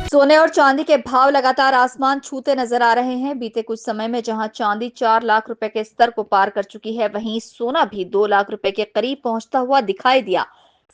सोने और चांदी के भाव लगातार आसमान छूते नजर आ रहे हैं। बीते कुछ समय में जहां चांदी 4 लाख रुपए के स्तर को पार कर चुकी है, वहीं सोना भी 2 लाख रुपए के करीब पहुंचता हुआ दिखाई दिया।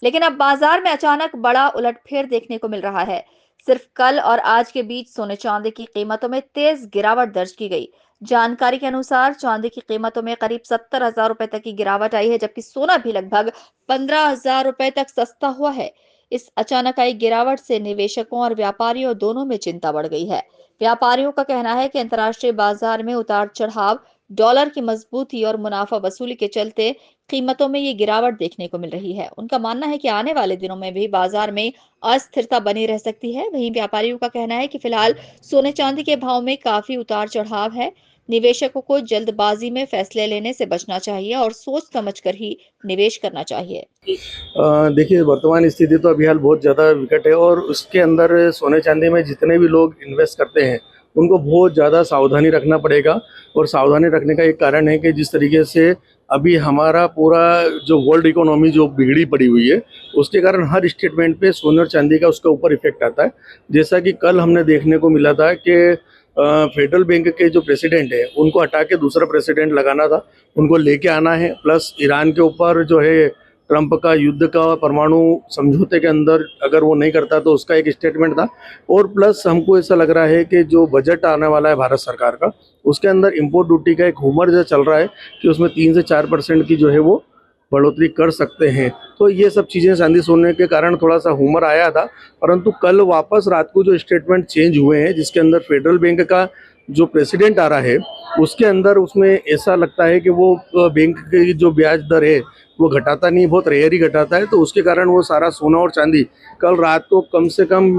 लेकिन अब बाजार में अचानक बड़ा उलटफेर देखने को मिल रहा है। सिर्फ कल और आज के बीच सोने चांदी की कीमतों में तेज गिरावट दर्ज की गई। जानकारी के अनुसार चांदी की कीमतों में करीब 70,000 रुपए तक की गिरावट आई है, जबकि सोना भी लगभग 15,000 रुपए तक सस्ता हुआ है। इस अचानक आई गिरावट से निवेशकों और व्यापारियों दोनों में चिंता बढ़ गई है। व्यापारियों का कहना है कि अंतर्राष्ट्रीय बाजार में उतार चढ़ाव, डॉलर की मजबूती और मुनाफा वसूली के चलते कीमतों में ये गिरावट देखने को मिल रही है। उनका मानना है कि आने वाले दिनों में भी बाजार में अस्थिरता बनी रह सकती है। वहीं व्यापारियों का कहना है कि फिलहाल सोने चांदी के भाव में काफी उतार चढ़ाव है। निवेशकों को जल्दबाजी में फैसले लेने से बचना चाहिए और सोच समझकर ही निवेश करना चाहिए। देखिए, वर्तमान स्थिति तो अभी हाल बहुत ज़्यादा विकट है और उसके अंदर सोने चांदी में जितने भी लोग इन्वेस्ट करते हैं उनको बहुत ज़्यादा सावधानी रखना पड़ेगा। और सावधानी रखने का एक कारण है कि जिस तरीके से अभी हमारा पूरा जो वर्ल्ड इकोनॉमी जो बिगड़ी पड़ी हुई है, उसके कारण हर स्टेटमेंट पे सोने और चांदी का उसका ऊपर इफेक्ट आता है। जैसा कि कल हमने देखने को मिला था कि फेडरल बैंक के जो प्रेसिडेंट है उनको हटा के दूसरा प्रेसिडेंट लगाना था, उनको लेके आना है। प्लस ईरान के ऊपर जो है ट्रंप का युद्ध का परमाणु समझौते के अंदर अगर वो नहीं करता तो उसका एक स्टेटमेंट था। और प्लस हमको ऐसा लग रहा है कि जो बजट आने वाला है भारत सरकार का, उसके अंदर इम्पोर्ट ड्यूटी का एक रूमर जो चल रहा है कि उसमें 3 से 4% की जो है वो बढ़ोतरी कर सकते हैं। तो ये सब चीज़ें चांदी सोने के कारण थोड़ा सा रूमर आया था, परंतु कल वापस रात को जो स्टेटमेंट चेंज हुए हैं जिसके अंदर फेडरल बैंक का जो प्रेसिडेंट आ रहा है उसके अंदर उसमें ऐसा लगता है कि वो बैंक की जो ब्याज दर है वो घटाता नहीं, बहुत रेयर ही घटाता है। तो उसके कारण वो सारा सोना और चांदी कल रात को कम से कम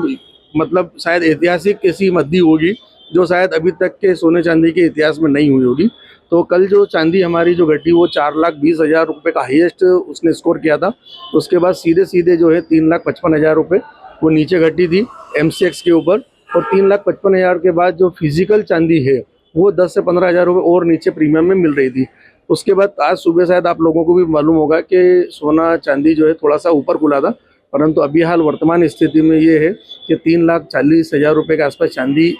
मतलब शायद ऐतिहासिक ऐसी मंदी होगी जो शायद अभी तक के सोने चांदी के इतिहास में नहीं हुई होगी। तो कल जो चांदी हमारी जो घटी वो 4,20,000 रुपये का हाईएस्ट उसने स्कोर किया था। उसके बाद सीधे सीधे जो है 3,55,000 रुपये वो नीचे घटी थी MCX के ऊपर। और 3,55,000 के बाद जो फिजिकल चांदी है वो 10 से 15 हज़ार रुपये और नीचे प्रीमियम में मिल रही थी। उसके बाद आज सुबह शायद आप लोगों को भी मालूम होगा कि सोना चांदी जो है थोड़ा सा ऊपर खुला था, परंतु अभी हाल वर्तमान स्थिति में ये है कि 3,40,000 रुपये के आसपास चांदी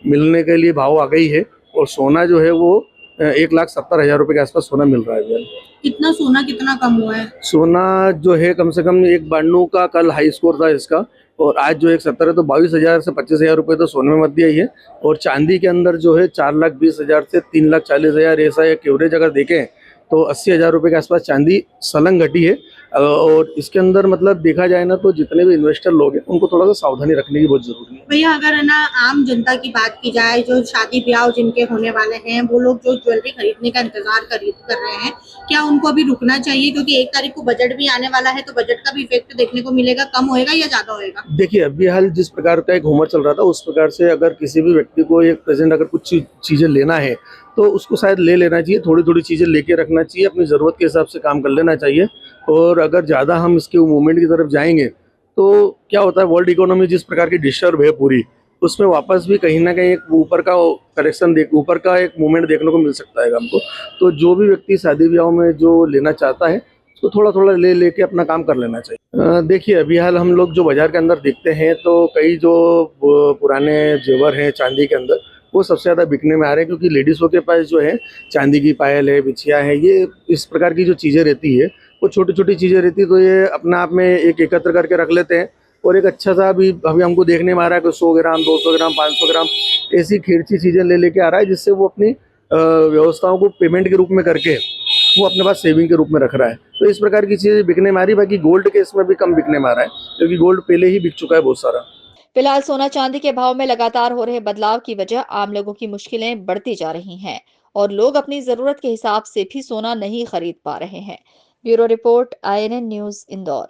मिलने के लिए भाव आ गई है। और सोना जो है वो 1,70,000 रुपये के आसपास सोना मिल रहा है अभी। कितना सोना कितना कम हुआ है? सोना जो है कम से कम 1,92 का कल हाई स्कोर था इसका, और आज जो 1,70 है, तो 22,000 से 25,000 रुपये तो सोने में मत दिया ही है। और चांदी के अंदर जो है 4,20,000 से 3,40,000 ऐसा एक एवरेज अगर देखें तो 80,000 रुपये के आसपास चांदी सलंग घटी है। और इसके अंदर मतलब देखा जाए ना तो जितने भी इन्वेस्टर लोग हैं उनको थोड़ा सा सावधानी रखने की बहुत जरूरी है। भैया अगर है ना आम जनता की बात की जाए, जो शादी ब्याह जिनके होने वाले हैं, वो लोग जो ज्वेलरी खरीदने का इंतजार कर रहे हैं, क्या उनको अभी रुकना चाहिए? क्योंकि 1 तारीख को बजट भी आने वाला है, तो बजट का भी इफेक्ट देखने को मिलेगा। कम होएगा या ज्यादा होएगा? देखिए, अभी हाल जिस प्रकार का एक रूमर चल रहा था उस प्रकार से अगर किसी भी व्यक्ति को एक प्रेजेंट अगर कुछ चीज़ें लेना है तो उसको शायद ले लेना चाहिए, थोड़ी थोड़ी चीज़ें लेके रखना चाहिए, अपनी ज़रूरत के हिसाब से काम कर लेना चाहिए। और अगर ज़्यादा हम इसके मूवमेंट की तरफ जाएंगे तो क्या होता है, वर्ल्ड इकोनॉमी जिस प्रकार की डिस्टर्ब है पूरी, उसमें वापस भी कहीं ना कहीं एक ऊपर का करेक्शन ऊपर का एक मूवमेंट देखने को मिल सकता है हमको। तो जो भी व्यक्ति शादी ब्याह में जो लेना चाहता है तो थोड़ा थोड़ा लेके अपना काम कर लेना चाहिए। देखिए, अभी हाल हम लोग जो बाजार के अंदर देखते हैं तो कई जो पुराने जेवर हैं चांदी के अंदर वो सबसे ज़्यादा बिकने में आ रहे हैं, क्योंकि लेडीज़ों के पास जो है चांदी की पायल है, बिछिया है, ये इस प्रकार की जो चीज़ें रहती है वो छोटी छोटी चीज़ें रहती है, तो ये अपने आप में एक एकत्र करके रख लेते हैं। और एक अच्छा सा अभी हमको देखने में आ रहा है कि 100 ग्राम 200 ग्राम 500 ग्राम ऐसी खिरची चीज़ें ले लेके आ रहा है, जिससे वो अपनी व्यवस्थाओं को पेमेंट के रूप में करके वो अपने पास सेविंग के रूप में रख रहा है। तो इस प्रकार की चीज़ें बिकने में आ रही। बाकी गोल्ड के इसमें भी कम बिकने में आ रहा है, क्योंकि गोल्ड पहले ही बिक चुका है बहुत सारा। फिलहाल सोना चांदी के भाव में लगातार हो रहे बदलाव की वजह आम लोगों की मुश्किलें बढ़ती जा रही हैं और लोग अपनी जरूरत के हिसाब से भी सोना नहीं खरीद पा रहे हैं। Bureau report, INN news, Indore.